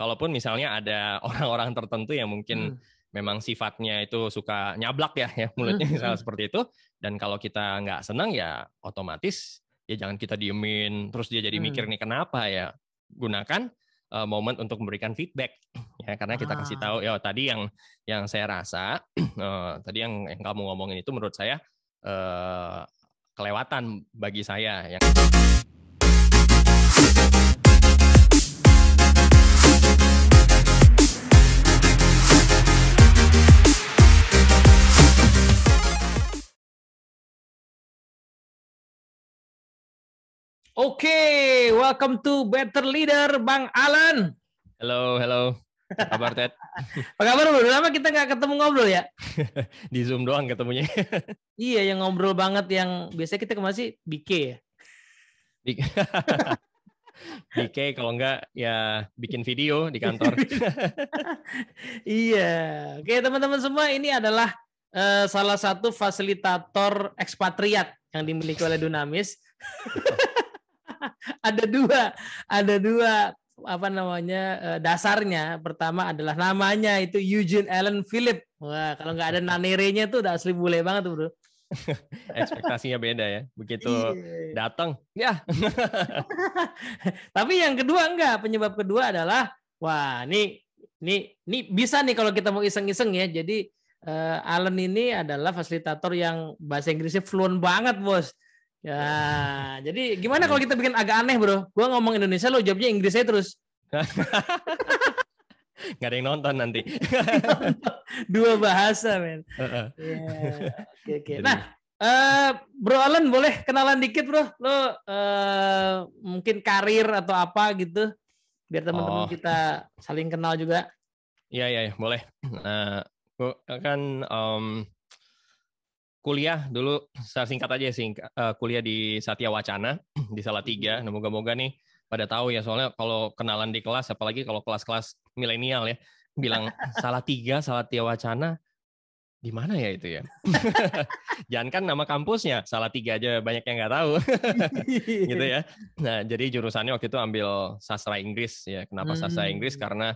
kalaupun misalnya ada orang-orang tertentu yang mungkin memang sifatnya itu suka nyablak ya mulutnya misalnya seperti itu, dan kalau kita nggak senang ya otomatis ya jangan kita diemin terus dia jadi mikir nih kenapa ya, gunakan momen untuk memberikan feedback ya, karena kita kasih tahu ya tadi yang saya rasa tadi yang kamu ngomongin itu menurut saya kelewatan bagi saya yang Oke, welcome to Better Leader, Bang Alan. Halo. Apa kabar, Ted? Apa kabar, Bro? Lama kita nggak ketemu ngobrol ya? Di Zoom doang ketemunya. Iya, yang ngobrol banget yang biasanya kita masih BK ya? BK kalau enggak ya bikin video di kantor. Iya. Oke, teman-teman semua, ini adalah salah satu fasilitator ekspatriat yang dimiliki oleh Dunamis. Ada dua apa namanya dasarnya. Pertama adalah namanya itu Eugene Allen Philip. Wah, kalau nggak ada nanere-nya tuh udah asli bule banget tuh, Bro. Ekspektasinya beda ya. Begitu datang, ya. Tapi yang kedua enggak. Penyebab kedua adalah wah, ini bisa nih kalau kita mau iseng-iseng ya. Jadi Alan ini adalah fasilitator yang bahasa Inggrisnya fluent banget, Bos. Ya, jadi gimana kalau kita bikin agak aneh, Bro? Gua ngomong Indonesia, lo jawabnya Inggrisnya terus. Nggak ada yang nonton nanti. Dua bahasa, men. Oke. Nah, Bro Alan, boleh kenalan dikit, Bro? Lo mungkin karir atau apa gitu, biar teman-teman kita saling kenal juga. Iya, boleh. Gue kan kuliah dulu, secara singkat aja kuliah di Satya Wacana di Salatiga. Nah, moga-moga nih pada tahu ya, soalnya kalau kenalan di kelas, apalagi kalau kelas-kelas milenial ya, bilang Salatiga, Satya Wacana, di mana ya itu ya? Jangan kan nama kampusnya, Salatiga aja banyak yang nggak tahu. Gitu ya. Nah, jadi jurusannya waktu itu ambil sastra Inggris ya. Kenapa sastra Inggris? Karena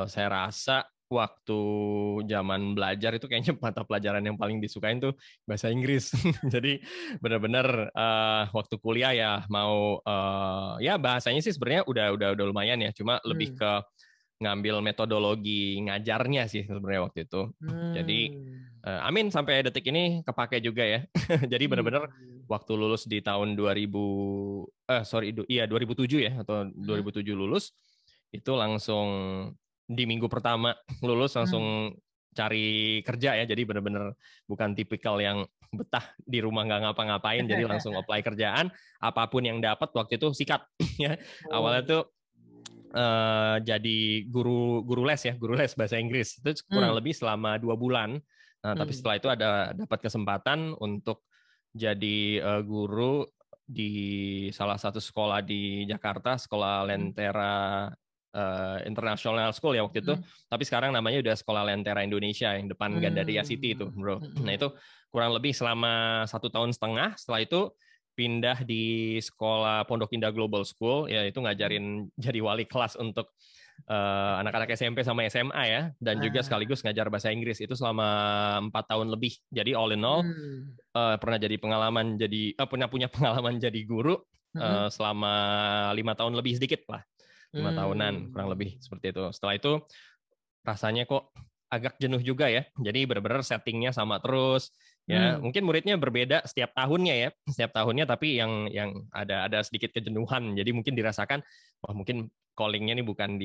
saya rasa waktu zaman belajar itu kayaknya mata pelajaran yang paling disukain tuh bahasa Inggris. Jadi benar-benar waktu kuliah ya mau ya bahasanya sih sebenarnya udah lumayan ya. Cuma lebih ke ngambil metodologi ngajarnya sih sebenarnya waktu itu. Jadi amin sampai detik ini kepake juga ya. Jadi benar-benar waktu lulus di tahun 2007 ya, atau 2007 lulus, itu langsung di minggu pertama lulus langsung cari kerja ya. Jadi benar-benar bukan tipikal yang betah di rumah nggak ngapa-ngapain, jadi langsung apply kerjaan, apapun yang dapat waktu itu sikat ya. Awalnya tuh jadi guru les bahasa Inggris itu kurang lebih selama 2 bulan. Nah, tapi setelah itu dapat kesempatan untuk jadi guru di salah satu sekolah di Jakarta, Sekolah Lentera International School ya waktu itu, tapi sekarang namanya udah Sekolah Lentera Indonesia yang depan Gandaria City itu, Bro. Nah, itu kurang lebih selama 1,5 tahun. Setelah itu pindah di sekolah Pondok Indah Global School, ya itu ngajarin jadi wali kelas untuk anak-anak SMP sama SMA ya, dan juga sekaligus ngajar bahasa Inggris itu selama 4 tahun lebih. Jadi all in all pernah punya pengalaman jadi guru selama 5 tahun lebih sedikit lah, 5 tahunan kurang lebih seperti itu. Setelah itu rasanya kok agak jenuh juga ya. Jadi benar-benar settingnya sama terus. Ya, mungkin muridnya berbeda setiap tahunnya, tapi yang ada sedikit kejenuhan. Jadi mungkin dirasakan, wah mungkin callingnya nih bukan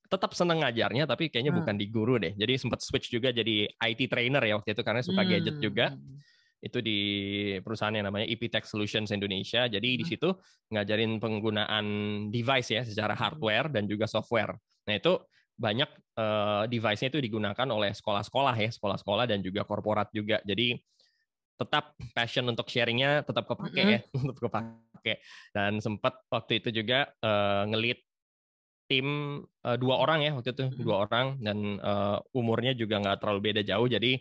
tetap seneng ngajarnya, tapi kayaknya bukan di guru deh. Jadi sempat switch juga jadi IT trainer ya waktu itu, karena suka gadget juga. Itu di perusahaan yang namanya EP Tech Solutions Indonesia. Jadi di situ ngajarin penggunaan device ya, secara hardware dan juga software. Nah, itu banyak device-nya itu digunakan oleh sekolah-sekolah dan juga korporat juga. Jadi tetap passion untuk sharing-nya tetap kepake ya, tetap kepake. Dan sempat waktu itu juga nge-lead tim 2 orang ya waktu itu, 2 orang, dan umurnya juga nggak terlalu beda jauh, jadi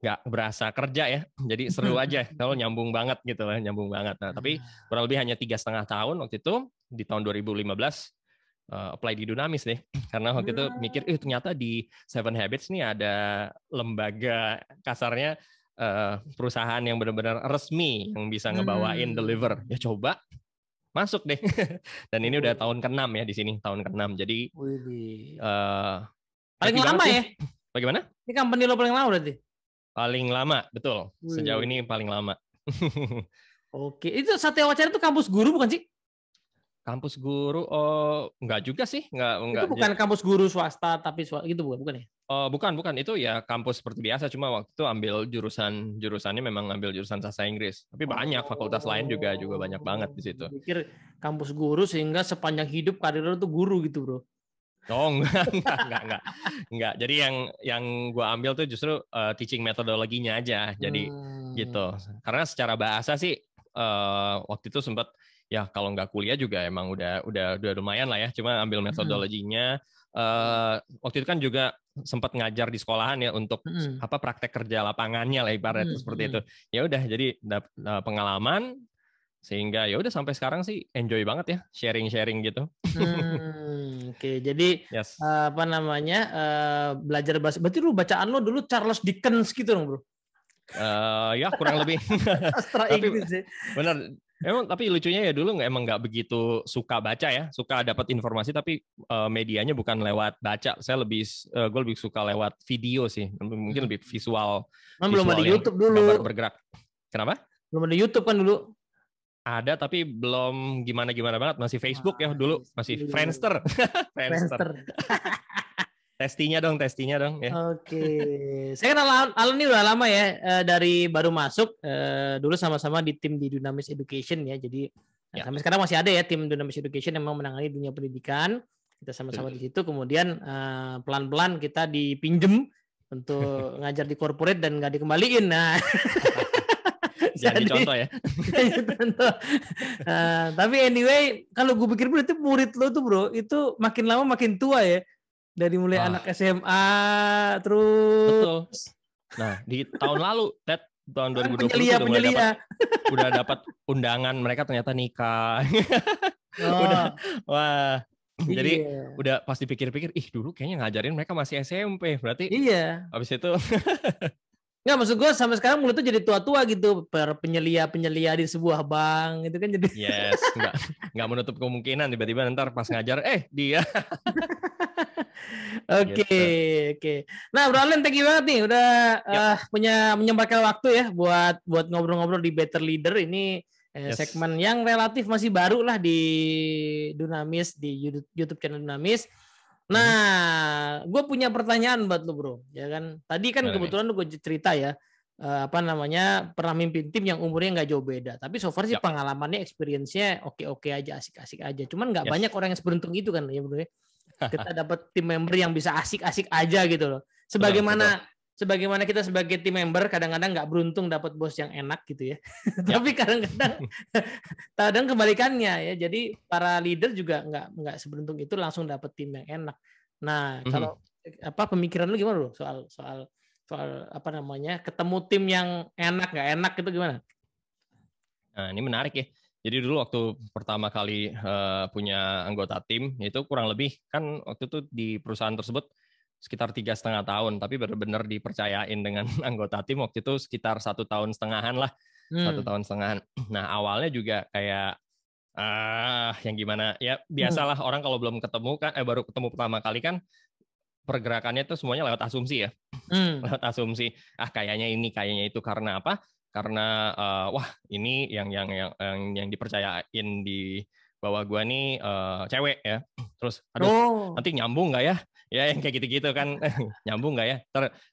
nggak berasa kerja ya, jadi seru aja kalau nyambung banget gitu lah, nyambung banget. Nah, tapi kurang lebih hanya 3,5 tahun waktu itu, di tahun 2015 apply di Dunamis deh. Karena waktu itu mikir, ternyata di Seven Habits nih ada lembaga kasarnya perusahaan yang benar-benar resmi yang bisa ngebawain deliver. Ya coba masuk deh. Dan ini udah tahun ke-6 ya di sini, tahun ke-6. Jadi paling lama ya? Bagaimana? Ini company lo paling lama berarti? Paling lama, betul. Sejauh ini paling lama. Oke, itu Satya Wacana itu kampus guru bukan sih? Kampus guru, enggak juga sih, enggak. Itu bukan kampus guru swasta tapi gitu bukan ya? Bukan. Itu ya kampus seperti biasa, cuma waktu itu ambil jurusannya memang ambil jurusan sastra Inggris. Tapi banyak fakultas lain juga banyak banget di situ. Pikir kampus guru sehingga sepanjang hidup karir lo tuh guru gitu, Bro. Oh, enggak. Jadi yang gua ambil tuh justru teaching metodologinya aja. Jadi gitu. Karena secara bahasa sih waktu itu sempat ya kalau nggak kuliah juga emang udah lumayan lah ya. Cuma ambil metodologinya. Waktu itu kan juga sempat ngajar di sekolahan ya untuk praktek kerja lapangannya lah ibaratnya seperti itu. Ya udah jadi pengalaman sehingga ya udah sampai sekarang sih enjoy banget ya sharing gitu. Oke, jadi belajar bahasa. Berarti lu bacaan lo dulu Charles Dickens gitu dong, Bro? Ya kurang lebih. Sastra Inggris ya. Bener. Emang tapi lucunya ya dulu emang nggak begitu suka baca ya, suka dapat informasi tapi medianya bukan lewat baca. Gue lebih suka lewat video sih, mungkin lebih visual. Belum ada YouTube dulu. Bergerak. Kenapa? Belum ada YouTube kan dulu. Ada tapi belum gimana banget, masih Facebook ya dulu, masih Friendster. Friendster. Testinya dong ya. Oke. Saya kenal Alan ini udah lama ya, dari baru masuk dulu sama-sama di tim di Dunamis Education ya. Jadi sampai sekarang masih ada ya tim Dunamis Education yang memang menangani dunia pendidikan. Kita sama-sama di situ. Kemudian pelan-pelan kita dipinjem untuk ngajar di corporate dan nggak dikembaliin. Nah. Jadi contoh ya. Tapi anyway, kalau gue pikir itu murid lo tuh bro, itu makin lama makin tua ya. Dari mulai anak SMA terus. Betul. Nah di tahun lalu, tahun 2020 udah dapat undangan, mereka ternyata nikah. Wah. Jadi udah pasti pikir-pikir, dulu kayaknya ngajarin mereka masih SMP, berarti. Iya. Habis itu. Nggak, maksud gue sampai sekarang mulut tuh jadi tua-tua gitu, penyelia di sebuah bank itu kan jadi. Yes, nggak menutup kemungkinan tiba-tiba ntar pas ngajar dia. Oke. Nah, Bro Allen, thank you banget nih udah punya menyempatkan waktu ya buat ngobrol-ngobrol di Better Leader ini. Segmen yang relatif masih baru lah di Dunamis, di YouTube channel Dunamis. Nah, gue punya pertanyaan buat lu bro, ya kan? Tadi kan kebetulan lu gue cerita ya, pernah mimpin tim yang umurnya nggak jauh beda. Tapi so far sih pengalamannya, experience-nya oke aja, asik-asik aja. Cuman nggak banyak orang yang seberuntung itu kan, ya bro. Kita dapat tim member yang bisa asik-asik aja gitu loh. Sebagaimana kita sebagai tim member kadang-kadang nggak beruntung dapat bos yang enak gitu ya. Tapi kadang kebalikannya ya. Jadi para leader juga nggak seberuntung itu langsung dapat tim yang enak. Nah, kalau pemikiran lu gimana loh soal ketemu tim yang enak nggak enak itu gimana? Nah, ini menarik ya. Jadi dulu waktu pertama kali punya anggota tim, itu kurang lebih kan waktu itu di perusahaan tersebut sekitar 3,5 tahun, tapi benar-benar dipercayain dengan anggota tim waktu itu sekitar 1,5 tahun lah, 1,5 tahun. Nah awalnya juga kayak yang gimana ya, biasalah orang kalau belum ketemu kan, baru ketemu pertama kali kan pergerakannya itu semuanya lewat asumsi ya, lewat asumsi. Kayaknya ini, kayaknya itu, karena apa? Karena wah ini yang dipercayain di bawah gua nih cewek ya, terus nanti nyambung nggak ya? Ya yang kayak gitu-gitu kan, nyambung nggak ya?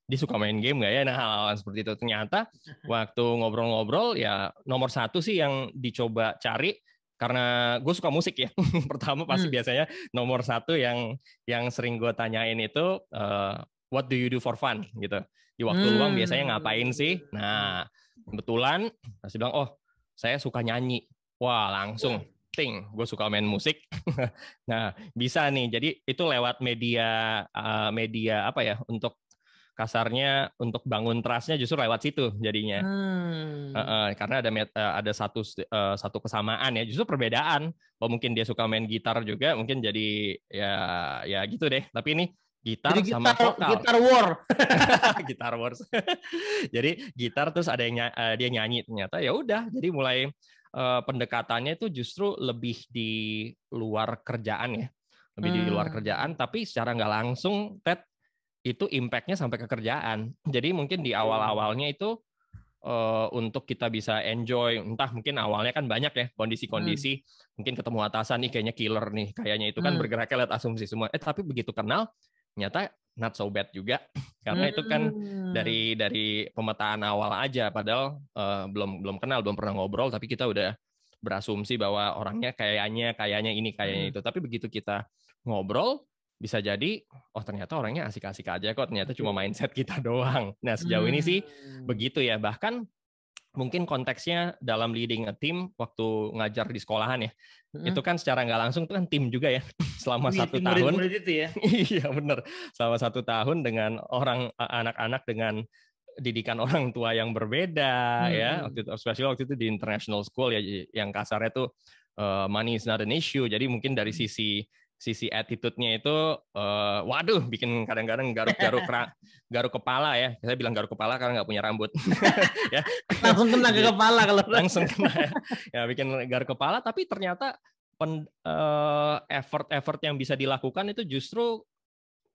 Dia suka main game nggak ya? Nah hal-hal seperti itu. Ternyata waktu ngobrol-ngobrol ya nomor satu sih yang dicoba cari, karena gue suka musik ya. Pertama pasti biasanya nomor satu yang sering gue tanyain itu what do you do for fun gitu. Di waktu luang biasanya ngapain sih? Nah kebetulan pasti bilang saya suka nyanyi. Wah langsung. Gue suka main musik. Nah bisa nih, jadi itu lewat media apa ya, untuk kasarnya untuk bangun trust-nya justru lewat situ jadinya. Karena ada satu kesamaan ya, justru perbedaan. Oh mungkin dia suka main gitar juga, mungkin jadi ya gitu deh. Tapi ini gitar Jadi sama vokal. Gitar war. Gitar wars. Jadi gitar terus ada yang dia nyanyi ternyata ya udah. Jadi mulai pendekatannya itu justru lebih di luar kerjaan ya. Lebih di luar kerjaan, tapi secara nggak langsung Ted itu impact-nya sampai ke kerjaan. Jadi mungkin di awal-awalnya itu untuk kita bisa enjoy, entah mungkin awalnya kan banyak ya kondisi-kondisi, mungkin ketemu atasan nih kayaknya killer nih, kayaknya itu kan bergeraknya lihat asumsi semua. Tapi begitu kenal, ternyata not so bad juga, karena itu kan dari pemetaan awal aja, padahal belum kenal, belum pernah ngobrol, tapi kita udah berasumsi bahwa orangnya kayaknya ini, kayaknya itu. Tapi begitu kita ngobrol, bisa jadi, oh ternyata orangnya asik-asik aja kok, ternyata cuma mindset kita doang. Nah sejauh ini sih begitu ya, bahkan mungkin konteksnya dalam leading a team waktu ngajar di sekolahan ya, itu kan secara nggak langsung itu kan tim juga ya, selama 1 tahun. Murid itu ya. Iya benar, selama 1 tahun dengan anak-anak dengan didikan orang tua yang berbeda ya, especially waktu itu di international school ya, yang kasarnya tuh money is not an issue, jadi mungkin dari sisi attitude-nya itu waduh bikin kadang-kadang garuk kepala ya. Saya bilang garuk kepala karena nggak punya rambut. Ya. Langsung kena ke kepala kalau langsung kena ya. Bikin garuk kepala, tapi ternyata effort yang bisa dilakukan itu justru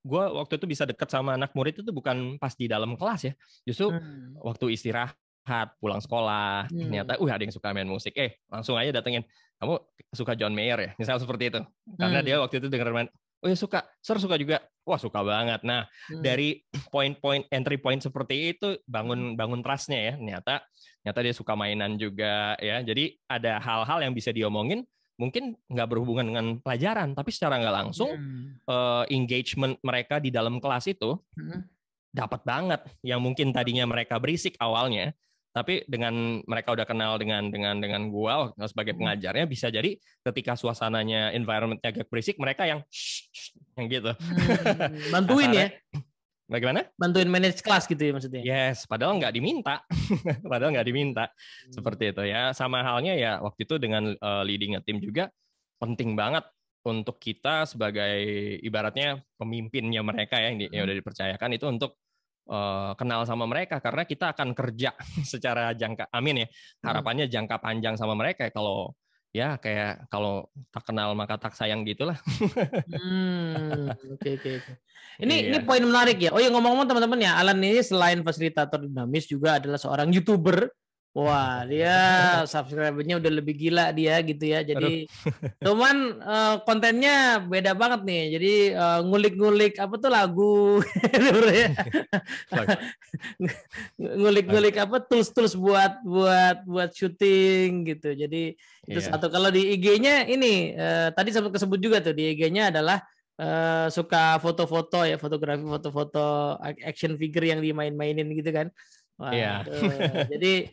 gue waktu itu bisa deket sama anak murid itu bukan pas di dalam kelas ya. Justru waktu istirahat, pulang sekolah, ternyata ada yang suka main musik. Langsung aja datengin, kamu suka John Mayer ya? Misal seperti itu. Karena dia waktu itu denger main, oh ya suka, Sir suka juga. Wah suka banget. Nah dari entry point seperti itu bangun trust-nya ya. Ternyata dia suka mainan juga ya. Jadi ada hal-hal yang bisa diomongin, mungkin nggak berhubungan dengan pelajaran, tapi secara nggak langsung engagement mereka di dalam kelas itu dapat banget. Yang mungkin tadinya mereka berisik awalnya, tapi dengan mereka udah kenal dengan gua sebagai pengajarnya, bisa jadi ketika suasananya environment-nya agak berisik, mereka yang gitu. Bantuin ya. Bagaimana? Bantuin manage kelas gitu ya maksudnya. Yes, padahal nggak diminta. Seperti itu ya. Sama halnya ya waktu itu dengan leading a team juga penting banget untuk kita sebagai ibaratnya pemimpinnya mereka ya, yang udah dipercayakan itu untuk kenal sama mereka, karena kita akan kerja secara amin ya, harapannya jangka panjang sama mereka. Kalau ya kayak kalau tak kenal maka tak sayang gitulah. Oke. Ini poin menarik ya. Oh ya, ngomong-ngomong teman-teman ya, Alan ini selain fasilitator dinamis juga adalah seorang YouTuber. Wah, dia subscribernya udah lebih gila dia gitu ya. Jadi cuman kontennya beda banget nih. Jadi ngulik-ngulik apa tuh lagu ngulik-ngulik apa tools buat syuting gitu. Jadi itu satu. Kalau di IG-nya ini tadi sempat kesebut juga tuh, di IG-nya adalah suka foto-foto ya, foto-foto action figure yang dimain-mainin gitu kan. Wah, jadi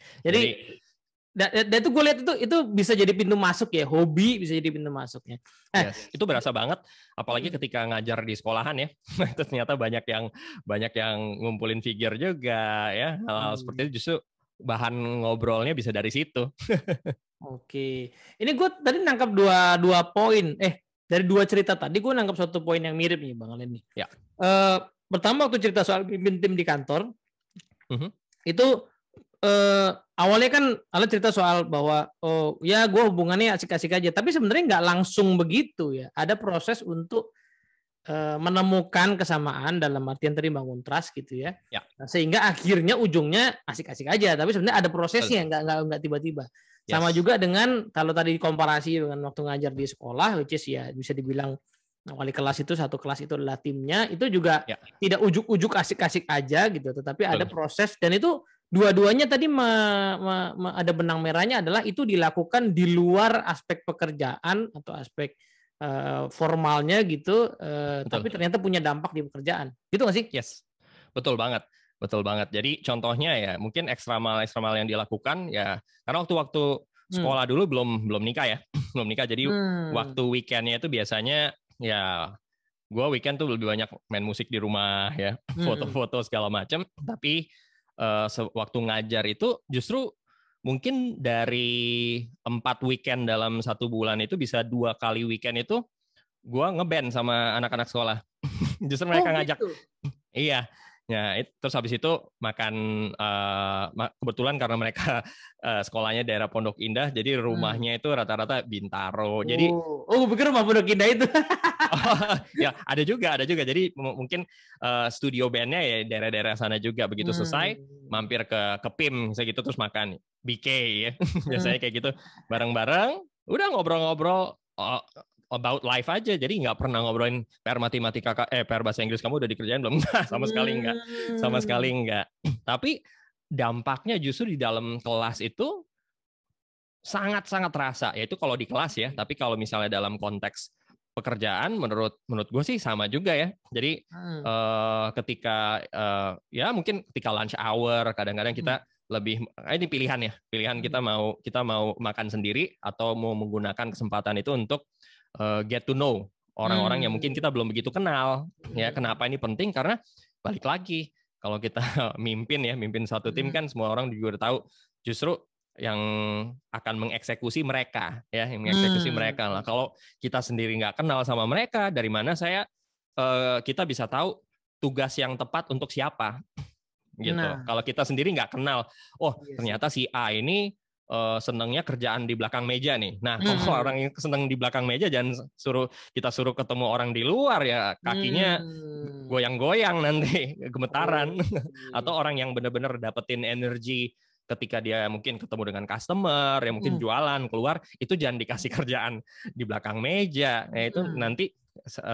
dan itu gue lihat itu bisa jadi pintu masuk ya, hobi bisa jadi pintu masuknya. Itu berasa banget, apalagi ketika ngajar di sekolahan ya. Itu ternyata banyak yang ngumpulin figure juga ya. Hal seperti itu justru bahan ngobrolnya bisa dari situ. Oke, ini gue tadi nangkap dua poin. Dari 2 cerita tadi gue nangkap satu poin yang mirip nih Bang Alen nih. Ya. Pertama waktu cerita soal pimpin tim di kantor. Itu awalnya kan Alan cerita soal bahwa ya gue hubungannya asik-asik aja, tapi sebenarnya nggak langsung begitu ya. Ada proses untuk menemukan kesamaan dalam artian tadi bangun trust gitu ya. Nah, sehingga akhirnya ujungnya asik-asik aja, tapi sebenarnya ada prosesnya, nggak tiba-tiba. Sama juga dengan kalau tadi komparasi dengan waktu ngajar di sekolah, which is ya bisa dibilang wali kelas itu satu kelas itu adalah timnya, itu juga tidak ujuk-ujuk asik-asik aja gitu, tetapi ada proses, dan itu dua-duanya tadi ada benang merahnya adalah itu dilakukan di luar aspek pekerjaan atau aspek formalnya gitu, tapi ternyata punya dampak di pekerjaan, gitu nggak sih? Yes, betul banget. Jadi contohnya ya mungkin extra mile yang dilakukan ya, karena waktu sekolah dulu belum nikah ya, belum nikah, jadi waktu weekendnya itu biasanya ya gue weekend tuh lebih banyak main musik di rumah ya, foto-foto segala macam. Tapi waktu ngajar itu justru mungkin dari 4 weekend dalam 1 bulan itu bisa 2 kali weekend itu gue ngeband sama anak-anak sekolah. Justru mereka ngajak. Gitu. Iya. Ya, terus habis itu makan, kebetulan karena mereka sekolahnya daerah Pondok Indah, jadi rumahnya itu rata-rata Bintaro. Jadi gue pikir rumah Pondok Indah itu. ya ada juga. Jadi mungkin studio bandnya ya daerah-daerah sana juga. Begitu selesai mampir ke PIM segitu terus makan BK ya. Biasanya kayak gitu bareng-bareng. Udah ngobrol-ngobrol about life aja. Jadi nggak pernah ngobrolin PR matematika, PR bahasa Inggris kamu udah dikerjain belum? Sama sekali nggak. Tapi dampaknya justru di dalam kelas itu sangat-sangat terasa. Yaitu kalau di kelas ya. Tapi kalau misalnya dalam konteks pekerjaan, menurut gue sih sama juga ya. Jadi ketika ya mungkin ketika lunch hour, kadang-kadang kita lebih ini pilihan kita mau makan sendiri atau mau menggunakan kesempatan itu untuk get to know orang-orang yang mungkin kita belum begitu kenal. Ya, kenapa ini penting? Karena balik lagi kalau kita mimpin satu tim kan semua orang juga udah tahu justru yang akan mengeksekusi mereka ya, lah. Kalau kita sendiri nggak kenal sama mereka, dari mana kita bisa tahu tugas yang tepat untuk siapa gitu. Kalau kita sendiri nggak kenal, ternyata si A ini senangnya kerjaan di belakang meja nih. Nah, kalau orang yang senang di belakang meja, jangan kita suruh ketemu orang di luar ya, kakinya goyang-goyang nanti, gemetaran. Atau orang yang benar-benar dapetin energi ketika dia mungkin ketemu dengan customer, yang mungkin jualan, keluar, itu jangan dikasih kerjaan di belakang meja. Nah, itu nanti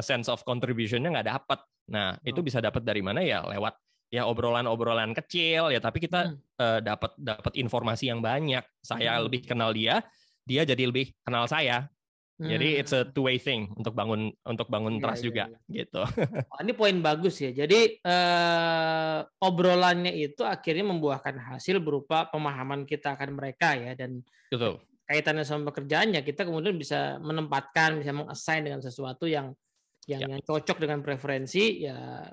sense of contribution-nya nggak dapat. Nah, itu bisa dapat dari mana ya? Lewat ya obrolan-obrolan kecil ya, tapi kita dapat informasi yang banyak. Saya lebih kenal dia jadi lebih kenal saya. Jadi it's a two-way thing untuk bangun trust juga gitu. Ini poin bagus ya. Jadi obrolannya itu akhirnya membuahkan hasil berupa pemahaman kita akan mereka ya, dan betul. Kaitannya sama pekerjaannya kita kemudian bisa menempatkan, bisa meng-assign dengan sesuatu yang cocok dengan preferensi ya.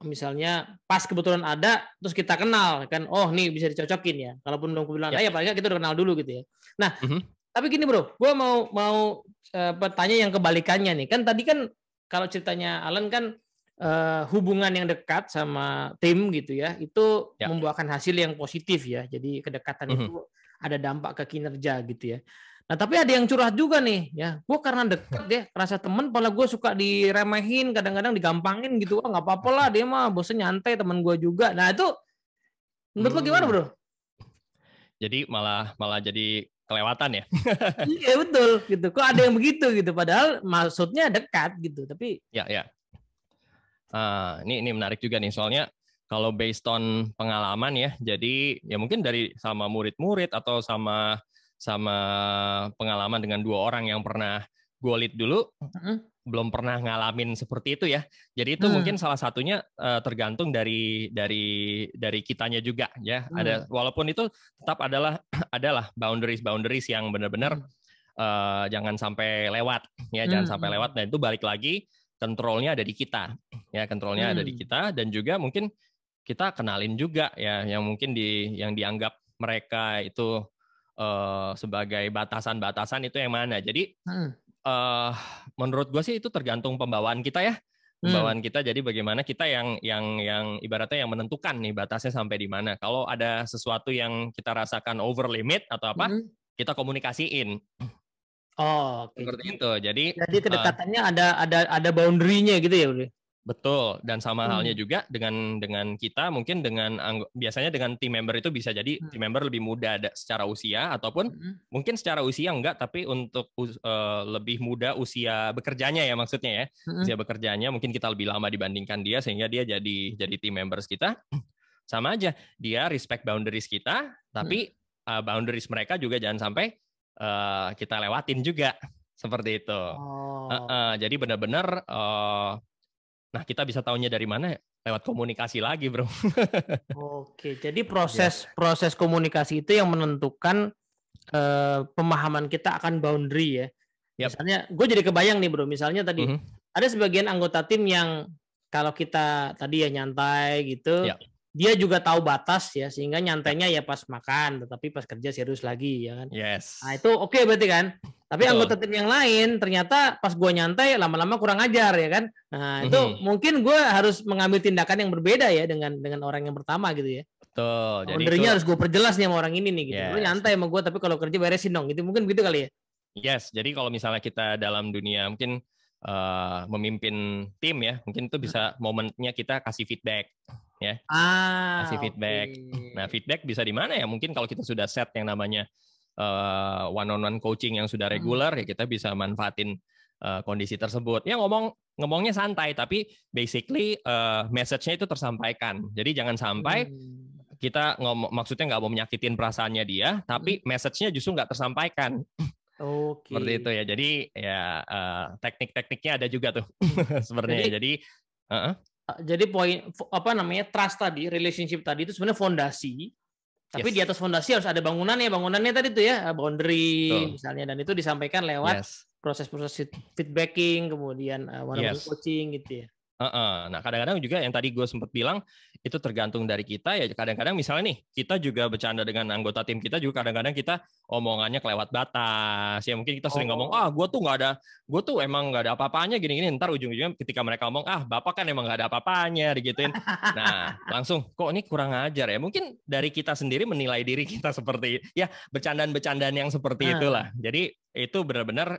Misalnya pas kebetulan ada terus kita kenal kan, nih bisa dicocokin ya. Kalaupun belum kebetulan ya paling kita udah kenal dulu gitu ya. Nah, tapi gini bro, gue mau bertanya yang kebalikannya nih. Kan tadi kan kalau ceritanya Alan kan hubungan yang dekat sama tim gitu ya, itu membuahkan hasil yang positif ya. Jadi kedekatan itu ada dampak ke kinerja gitu ya. Nah, tapi ada yang curhat juga nih ya. Gue karena dekat deh, rasa temen, malah gue suka diremehin, kadang-kadang digampangin gitu. Nggak apa-apa lah, dia mah bosnya nyantai, temen gue juga. Nah, itu menurut lo gimana bro? Jadi malah jadi kelewatan ya. Iya betul gitu. Kok ada yang begitu gitu, padahal maksudnya dekat gitu, tapi ya. Ini menarik juga nih, soalnya kalau based on pengalaman ya, jadi ya mungkin dari sama murid-murid atau sama pengalaman dengan 2 orang yang pernah gue lead dulu, belum pernah ngalamin seperti itu ya. Jadi itu mungkin salah satunya tergantung dari kitanya juga ya. Ada, walaupun itu tetap adalah boundaries yang benar-benar jangan sampai lewat ya, jangan sampai lewat. Dan itu balik lagi kontrolnya ada di kita ya, kontrolnya ada di kita, dan juga mungkin kita kenalin juga ya yang mungkin yang dianggap mereka itu sebagai batasan-batasan itu yang mana. Jadi menurut gue sih itu tergantung pembawaan kita ya, pembawaan kita. Jadi bagaimana kita yang ibaratnya yang menentukan nih batasnya sampai di mana. Kalau ada sesuatu yang kita rasakan over limit atau apa, kita komunikasiin. Seperti itu. Jadi kedekatannya ada boundary-nya gitu ya, Bro. Betul, dan sama halnya juga dengan kita, mungkin biasanya dengan team member itu bisa jadi team member lebih muda secara usia, ataupun mungkin secara usia enggak, tapi untuk lebih muda usia bekerjanya ya, maksudnya ya, usia bekerjanya mungkin kita lebih lama dibandingkan dia, sehingga dia jadi team members kita. Sama aja, dia respect boundaries kita, tapi boundaries mereka juga jangan sampai kita lewatin juga, seperti itu. Jadi benar-benar nah, kita bisa tahunya dari mana? Lewat komunikasi lagi, bro. Oke, jadi proses komunikasi itu yang menentukan pemahaman kita akan boundary ya. Misalnya, gue jadi kebayang nih bro, misalnya tadi ada sebagian anggota tim yang kalau kita tadi ya nyantai gitu, dia juga tahu batas ya, sehingga nyantainya ya pas makan, tetapi pas kerja serius lagi ya kan. Yes. Nah itu oke berarti kan. Tapi anggota tim yang lain ternyata pas gue nyantai lama-lama kurang ajar ya kan. Nah itu mungkin gue harus mengambil tindakan yang berbeda ya dengan orang yang pertama gitu ya. Betul. Jadi boundary-nya harus gue perjelas nih sama orang ini nih gitu. Yes. Lu nyantai sama gue tapi kalau kerja beresin dong gitu. Mungkin gitu kali ya. Yes. Jadi kalau misalnya kita dalam dunia mungkin memimpin tim ya, mungkin itu bisa momennya kita kasih feedback ya. Kasih feedback. Nah, feedback bisa di mana ya? Mungkin kalau kita sudah set yang namanya one-on-one coaching yang sudah regular ya kita bisa manfaatin kondisi tersebut. Ya ngomongnya santai tapi basically message-nya itu tersampaikan. Jadi jangan sampai kita maksudnya nggak mau menyakitin perasaannya dia, tapi message-nya justru nggak tersampaikan. Seperti itu ya. Jadi ya teknik-tekniknya ada juga tuh sebenarnya. Jadi poin apa namanya trust tadi, relationship tadi itu sebenarnya fondasi. Tapi di atas fondasi harus ada bangunannya. Bangunannya tadi tuh ya, boundary misalnya, dan itu disampaikan lewat proses-proses feedbacking, kemudian one-on-one coaching gitu ya. Nah, kadang-kadang juga yang tadi gue sempat bilang itu tergantung dari kita ya. Kadang-kadang misalnya nih kita juga bercanda dengan anggota tim kita juga kadang-kadang kita omongannya kelewat batas ya. Mungkin kita sering ngomong gue tuh emang nggak ada apa-apanya gini-gini. Ntar ujung-ujungnya ketika mereka ngomong bapak kan emang nggak ada apa-apanya digituin. Nah langsung kok ini kurang ajar ya. Mungkin dari kita sendiri menilai diri kita seperti ya bercandaan-bercandaan yang seperti itulah. Jadi itu benar-benar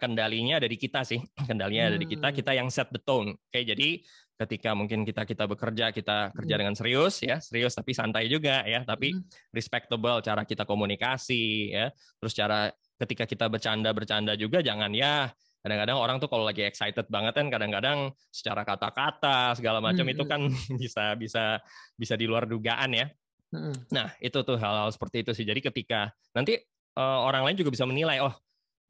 kendalinya ada di kita sih, kendalinya ada di kita yang set the tone. Oke, jadi ketika mungkin kita bekerja, kita kerja dengan serius tapi santai juga ya, tapi respectable cara kita komunikasi ya. Terus cara ketika kita bercanda juga jangan ya. Kadang-kadang orang tuh kalau lagi excited banget kan kadang-kadang secara kata-kata segala macam itu kan bisa di luar dugaan ya. Nah, itu tuh hal-hal seperti itu sih. Jadi ketika nanti orang lain juga bisa menilai, oh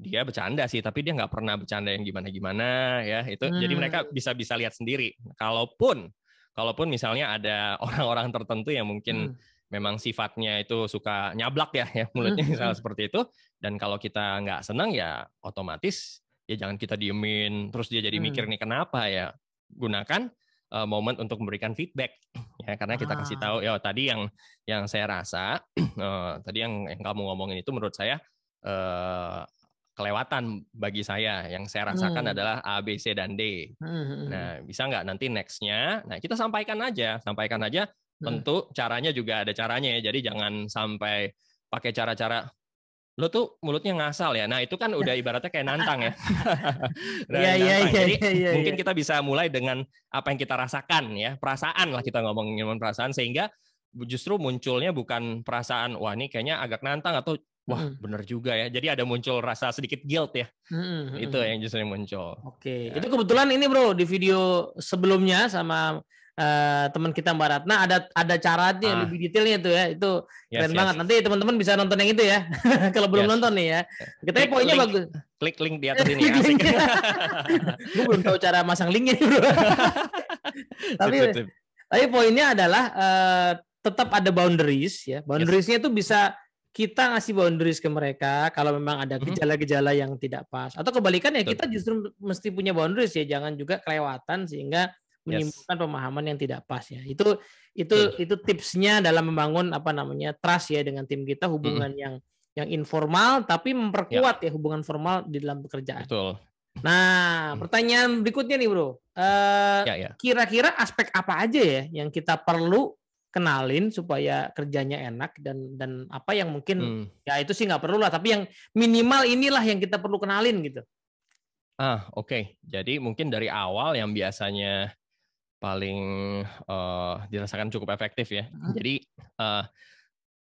dia bercanda sih, tapi dia nggak pernah bercanda yang gimana-gimana ya. Itu jadi mereka bisa lihat sendiri. Kalaupun misalnya ada orang-orang tertentu yang mungkin memang sifatnya itu suka nyablak ya mulutnya misalnya seperti itu. Dan kalau kita nggak senang ya otomatis ya jangan kita diemin. Terus dia jadi mikir nih kenapa ya. Gunakan momen untuk memberikan feedback ya, karena kita kasih tahu ya tadi yang saya rasa tadi yang kamu ngomongin itu menurut saya kelewatan bagi saya. Yang saya rasakan adalah A, B, C, dan D. Nah, bisa nggak nanti next-nya? Nah, kita sampaikan aja. Tentu caranya juga ada caranya ya. Jadi jangan sampai pakai cara-cara lo tuh mulutnya ngasal ya. Nah, itu kan udah ibaratnya kayak nantang ya. Jadi mungkin kita bisa mulai dengan apa yang kita rasakan ya. Perasaan lah kita ngomongin perasaan sehingga justru munculnya bukan perasaan wah ini kayaknya agak nantang atau wah bener juga ya. Jadi ada muncul rasa sedikit guilt ya. Itu yang justru muncul. Oke. Ya. Itu kebetulan ini bro di video sebelumnya sama teman kita Mbak Ratna ada caranya lebih detailnya tuh ya. Itu keren banget. Nanti teman-teman bisa nonton yang itu ya. Kalau belum nonton nih ya. Kita poinnya bagus. Klik link di atas ini asik. Gue belum tahu cara masang linknya bro. Tapi poinnya adalah tetap ada boundaries ya. Boundariesnya itu bisa kita ngasih boundaries ke mereka kalau memang ada gejala-gejala yang tidak pas. Atau kebalikannya kita justru mesti punya boundaries ya, jangan juga kelewatan sehingga menimbulkan pemahaman yang tidak pas ya. Itu tipsnya dalam membangun apa namanya trust ya dengan tim kita, hubungan yang informal tapi memperkuat ya hubungan formal di dalam pekerjaan. Betul. Nah, pertanyaan berikutnya nih, Bro. Kira-kira aspek apa aja ya yang kita perlu kenalin supaya kerjanya enak dan apa yang mungkin ya itu sih nggak perlu lah, tapi yang minimal inilah yang kita perlu kenalin gitu. Oke. Jadi mungkin dari awal yang biasanya paling dirasakan cukup efektif ya. Jadi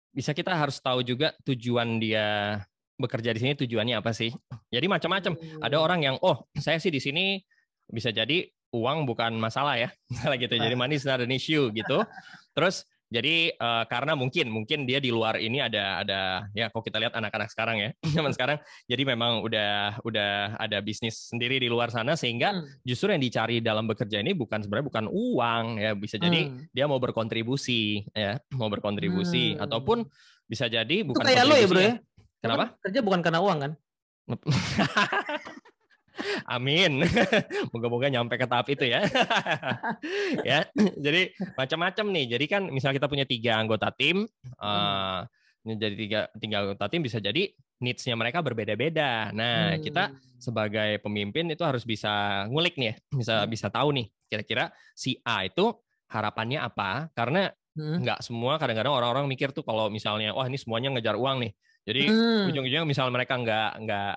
bisa kita harus tahu juga tujuan dia bekerja di sini tujuannya apa sih. Jadi macam-macam. Ada orang yang saya sih di sini bisa jadi uang bukan masalah ya, misalnya gitu. Jadi money is not an issue gitu. Terus jadi karena mungkin dia di luar ini ada ya kalau kita lihat anak-anak sekarang ya, zaman sekarang jadi memang udah ada bisnis sendiri di luar sana sehingga justru yang dicari dalam bekerja ini sebenarnya bukan uang ya, bisa jadi dia mau berkontribusi ya, ataupun bisa jadi bukan itu kayak lo ya bro ya. Kenapa? Kerja bukan karena uang kan? Amin. Moga-moga nyampe ke tahap itu ya. Ya, jadi macam-macam nih. Jadi kan misalnya kita punya 3 anggota tim, jadi tiga anggota tim bisa jadi needs-nya mereka berbeda-beda. Nah, kita sebagai pemimpin itu harus bisa ngulik nih, bisa tahu nih kira-kira si A itu harapannya apa? Karena nggak semua, kadang-kadang orang-orang mikir tuh kalau misalnya wah ini semuanya ngejar uang nih. Jadi ujung-ujungnya misal mereka nggak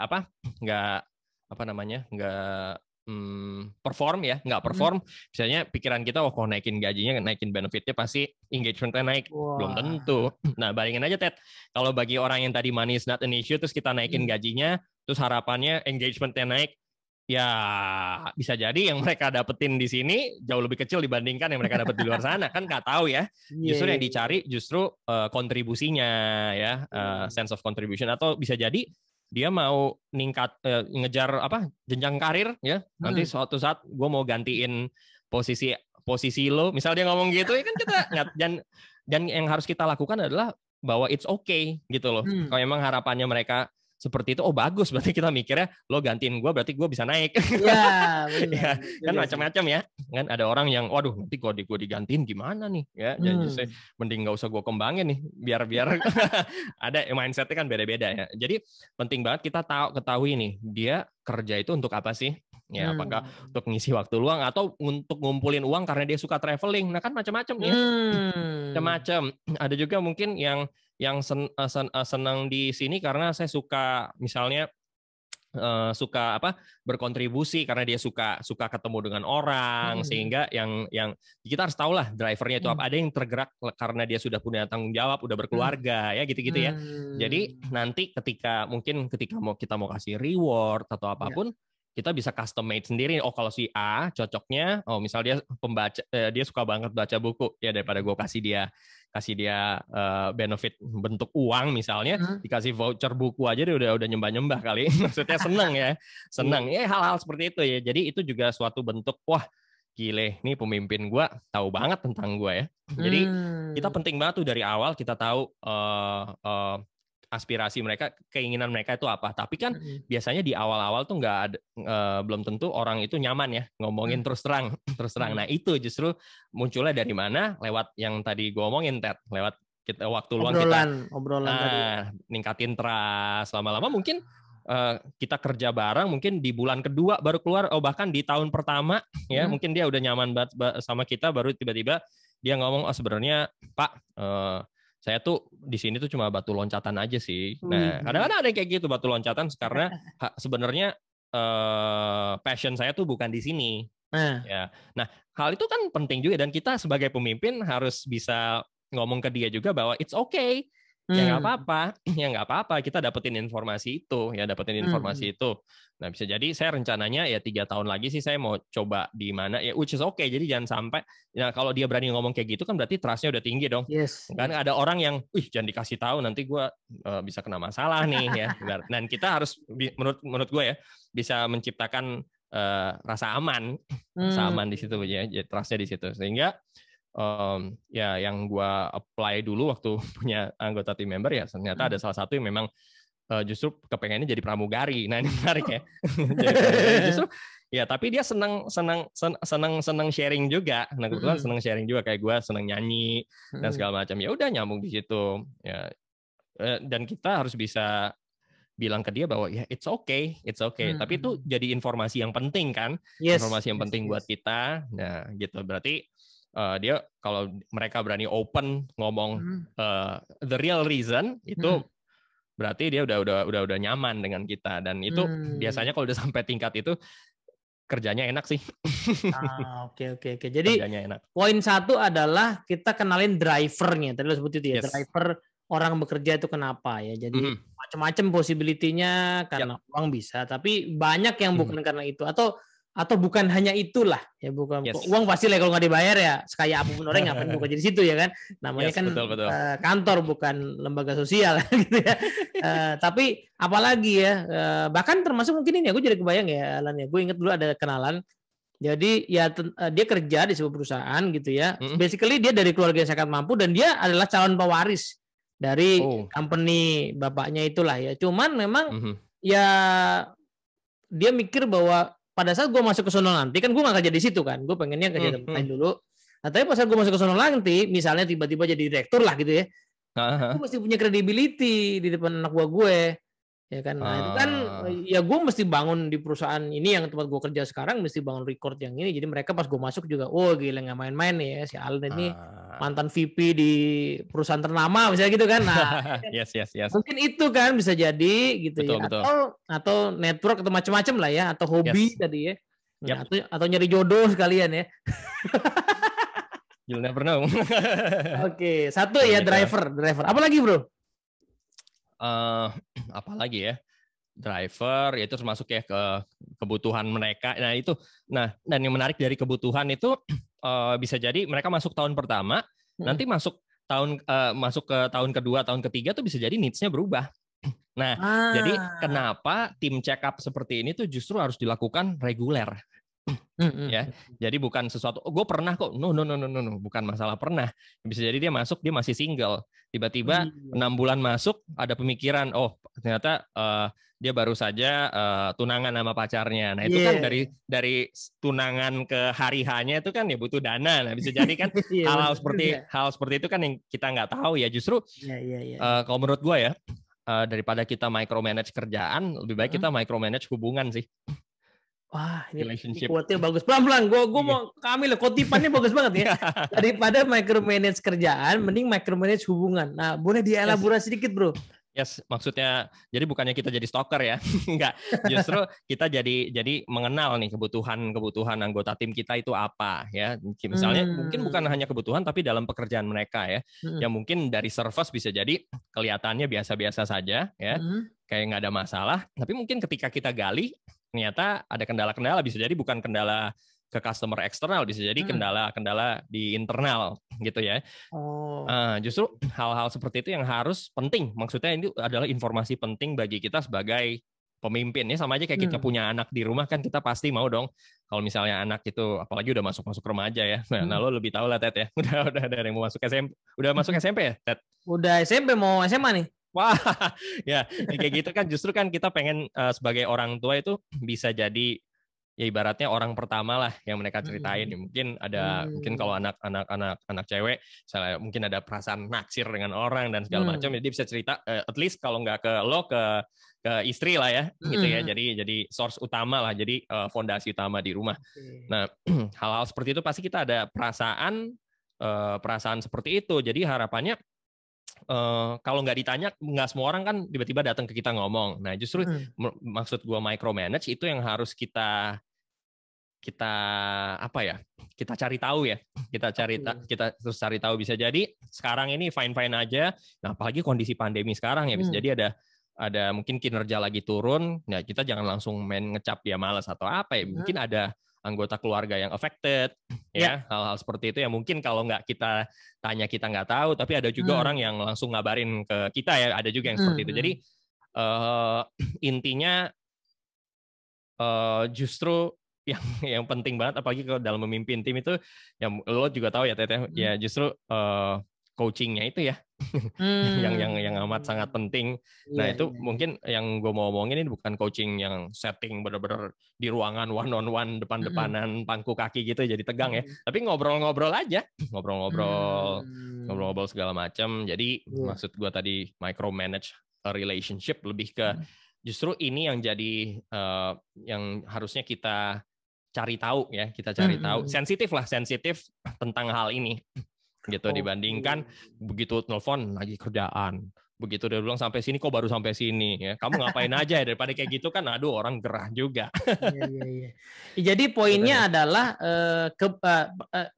perform ya, nggak perform, misalnya pikiran kita, oh kalau naikin gajinya, naikin benefitnya pasti engagementnya naik. Belum tentu. Nah, bayangin aja Ted, kalau bagi orang yang tadi money is not an issue, terus kita naikin gajinya, terus harapannya engagementnya naik, ya bisa jadi yang mereka dapetin di sini jauh lebih kecil dibandingkan yang mereka dapet di luar sana, kan nggak tahu ya. Justru yang dicari justru kontribusinya ya, sense of contribution, atau bisa jadi dia mau ngejar jenjang karir ya, nanti suatu saat gue mau gantiin posisi lo, misal dia ngomong gitu ya kan, kita dan yang harus kita lakukan adalah bahwa it's okay gitu loh. Kalau memang harapannya mereka seperti itu, oh bagus, berarti kita mikirnya lo gantiin gue berarti gue bisa naik. Ya, ya kan macam-macam ya. Kan ada orang yang waduh nanti gue digantiin gimana nih ya. Jadi mending nggak usah gue kembangin nih, biar ada mindsetnya kan beda-beda ya. Jadi penting banget kita ketahui nih dia kerja itu untuk apa sih? Ya, apakah untuk ngisi waktu luang atau untuk ngumpulin uang karena dia suka traveling. Nah, kan macam-macam ya. Macam-macam. Ada juga mungkin yang senang di sini karena saya suka misalnya suka berkontribusi karena dia suka ketemu dengan orang, sehingga yang kita harus tahu lah drivernya itu apa. Ada yang tergerak karena dia sudah punya tanggung jawab, udah berkeluarga ya gitu-gitu ya. Jadi nanti ketika kita mau kasih reward atau apapun, kita bisa custom made sendiri. Oh kalau si A cocoknya, oh misal dia pembaca, dia suka banget baca buku ya, daripada gue kasih dia benefit bentuk uang misalnya, dikasih voucher buku aja dia udah nyembah kali. Maksudnya seneng ya hal-hal seperti itu ya. Jadi itu juga suatu bentuk wah gile nih pemimpin gue tahu banget tentang gue ya. Jadi kita penting banget tuh dari awal kita tahu aspirasi mereka, keinginan mereka itu apa. Tapi kan biasanya di awal-awal tuh belum tentu orang itu nyaman ya ngomongin terus terang. Nah itu justru munculnya dari mana? Lewat yang tadi gue omongin Ted, lewat kita waktu luang obrolan tadi. Ningkatin trust, lama-lama mungkin kita kerja bareng, mungkin di bulan kedua baru keluar, bahkan di tahun pertama ya mungkin dia udah nyaman banget sama kita, baru tiba-tiba dia ngomong sebenarnya Pak, saya tuh di sini tuh cuma batu loncatan aja sih. Nah, kadang-kadang ada kayak gitu batu loncatan karena sebenarnya passion saya tuh bukan di sini. Ya. Nah, hal itu kan penting juga dan kita sebagai pemimpin harus bisa ngomong ke dia juga bahwa it's okay. Ya nggak apa-apa. Kita dapetin informasi itu. Nah, bisa jadi saya rencananya ya 3 tahun lagi sih saya mau coba di mana ya, which is okay. Jadi jangan sampai, ya kalau dia berani ngomong kayak gitu kan berarti trust-nya udah tinggi dong. Yes. Kan ada orang yang, jangan dikasih tahu nanti gue bisa kena masalah nih ya. Dan kita harus menurut gue ya bisa menciptakan rasa aman di situ ya, trust-nya di situ sehingga ya yang gue apply dulu waktu punya anggota tim member ya ternyata ada salah satu yang memang justru kepengennya jadi pramugari. Nah ini menarik ya. Justru ya tapi dia senang sharing juga. Nah kebetulan senang sharing juga kayak gue senang nyanyi dan segala macam. Ya udah nyambung di situ ya. Dan kita harus bisa bilang ke dia bahwa ya it's okay. Tapi itu jadi informasi yang penting kan, informasi yang penting buat kita. Nah gitu berarti dia kalau mereka berani open ngomong the real reason itu berarti dia udah nyaman dengan kita dan itu biasanya kalau udah sampai tingkat itu kerjanya enak sih. Oke. Jadi poin 1 adalah kita kenalin drivernya. Tadi lo sebut itu ya, driver orang bekerja itu kenapa ya. Jadi macam-macam possibility-nya karena uang bisa, tapi banyak yang bukan karena itu atau bukan hanya itulah ya, bukan uang pasti lah kalau nggak dibayar ya sekaya apapun orang ngapain mau kerja di situ ya kan, namanya kan betul. Kantor bukan lembaga sosial gitu ya. Tapi apalagi ya bahkan termasuk mungkin ini ya, gue jadi kebayang ya Alan ya, gue inget dulu ada kenalan, jadi ya dia kerja di sebuah perusahaan gitu ya, basically dia dari keluarga yang sangat mampu dan dia adalah calon pewaris dari company bapaknya itulah ya, cuman memang ya dia mikir bahwa pada saat gue masuk ke sono nanti kan gue nggak kerja di situ kan, gue pengennya kerja di tempat lain dulu. Nah tapi pas saat gue masuk ke sono nanti, misalnya tiba-tiba jadi direktur lah gitu ya, gue mesti punya credibility di depan anak buah gue, ya kan. Nah itu kan ya gue mesti bangun di perusahaan ini yang tempat gue kerja sekarang, mesti bangun record yang ini. Jadi mereka pas gue masuk juga, oh gila nggak main-main nih ya si Alan ini mantan VP di perusahaan ternama misalnya gitu kan. Nah yes. mungkin itu kan bisa jadi gitu Betul, ya, betul. atau network atau macam-macam lah ya, atau hobi tadi ya. Nah, Yep. atau nyari jodoh sekalian ya. You'll never know. Oke, satu ya driver. Apa lagi bro? Apa lagi ya? Driver itu termasuk ya ke kebutuhan mereka. Nah itu, dan yang menarik dari kebutuhan itu bisa jadi mereka masuk tahun pertama, nanti masuk ke tahun kedua, tahun ketiga tuh bisa jadi needs-nya berubah. Nah, jadi kenapa tim check up seperti ini tuh justru harus dilakukan reguler. Ya, jadi bukan sesuatu. Gue pernah kok. No, bukan masalah pernah. Bisa jadi dia masuk, dia masih single. Tiba-tiba 6 bulan masuk, ada pemikiran, oh ternyata dia baru saja tunangan sama pacarnya. Nah itu kan dari tunangan ke hari hanya itu kan ya butuh dana. Nah bisa jadi kan hal seperti itu kan yang kita nggak tahu ya. Justru kalau menurut gue ya, daripada kita micromanage kerjaan, lebih baik kita micromanage hubungan sih. Wah, ini quote-nya bagus. Pelan-pelan, gue mau Kamil, kotipannya bagus banget ya. Daripada micromanage kerjaan, mending micromanage hubungan. Nah, boleh dielaborasi sedikit, bro? Yes, maksudnya jadi bukannya kita jadi stalker ya, enggak. Justru kita jadi mengenal nih kebutuhan anggota tim kita itu apa ya. Misalnya mungkin bukan hanya kebutuhan tapi dalam pekerjaan mereka ya. Yang mungkin dari service bisa jadi kelihatannya biasa-biasa saja ya, kayak nggak ada masalah. Tapi mungkin ketika kita gali ternyata ada kendala-kendala, bisa jadi bukan kendala ke customer eksternal, bisa jadi kendala-kendala di internal gitu ya. Justru hal-hal seperti itu yang harus penting. Maksudnya ini adalah informasi penting bagi kita sebagai pemimpin ya, sama aja kayak kita punya anak di rumah kan, kita pasti mau dong kalau misalnya anak itu apalagi udah masuk remaja ya. Nah, lo lebih tahu lah Ted ya. Udah ada yang mau masuk SMP. Udah masuk SMP ya, Ted? Udah SMP mau SMA nih. Wah, ya kayak gitu kan justru kan kita pengen sebagai orang tua itu bisa jadi ya ibaratnya orang pertama lah yang mereka ceritain. Mungkin kalau anak cewek, misalnya mungkin ada perasaan naksir dengan orang dan segala macam, jadi bisa cerita at least kalau nggak ke lo ke istri lah ya, gitu ya. Jadi source utama lah, jadi fondasi utama di rumah. Nah, hal-hal seperti itu pasti kita ada perasaan seperti itu. Jadi harapannya kalau nggak ditanya, nggak semua orang kan tiba-tiba datang ke kita ngomong. Nah, justru maksud gue micromanage itu yang harus kita apa ya? Kita cari tahu ya. Kita terus cari tahu. Bisa jadi sekarang ini fine-fine aja. Nah, apalagi kondisi pandemi sekarang ya, bisa jadi ada mungkin kinerja lagi turun. Nah, kita jangan langsung main ngecap dia malas atau apa ya. Mungkin ada anggota keluarga yang affected, ya hal-hal seperti itu yang mungkin kalau nggak kita tanya kita nggak tahu, tapi ada juga orang yang langsung ngabarin ke kita ya, ada juga yang seperti itu. Jadi intinya justru yang penting banget, apalagi kalau dalam memimpin tim itu, yang lo juga tahu ya Teteh, ya justru coachingnya itu ya, yang amat sangat penting. Nah itu mungkin yang gue mau omongin ini bukan coaching yang setting bener-bener di ruangan one on one depan-depanan pangku kaki gitu jadi tegang ya, tapi ngobrol-ngobrol aja, ngobrol-ngobrol segala macam. Jadi maksud gue tadi micromanage a relationship lebih ke justru ini yang jadi yang harusnya kita cari tahu ya, sensitif tentang hal ini. Gitu dibandingkan begitu telepon lagi kerjaan, begitu dia bilang sampai sini kok baru sampai sini ya, kamu ngapain aja ya, daripada kayak gitu kan aduh orang gerah juga. Jadi poinnya adalah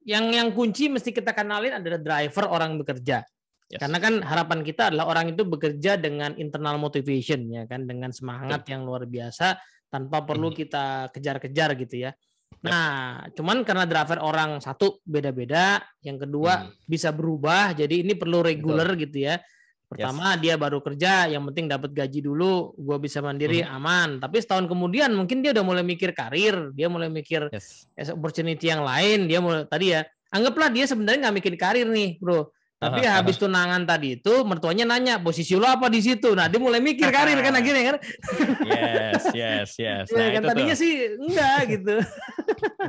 yang kunci mesti kita kenalin adalah driver orang bekerja. Karena kan harapan kita adalah orang itu bekerja dengan internal motivation ya kan, dengan semangat yang luar biasa tanpa perlu kita kejar-kejar gitu ya. Nah, cuman karena driver orang satu beda-beda, yang kedua bisa berubah, jadi ini perlu reguler gitu ya. Pertama dia baru kerja, yang penting dapat gaji dulu, gue bisa mandiri aman. Tapi setahun kemudian mungkin dia udah mulai mikir karir, dia mulai mikir opportunity yang lain, dia mulai tadi ya. Anggaplah dia sebenarnya nggak mikir karir nih, bro. Tapi habis tunangan tadi itu mertuanya nanya posisi lo apa di situ. Nah dia mulai mikir karir kan akhirnya kan. Yes. Ya, Nah kan itu tadinya tuh. sih enggak gitu.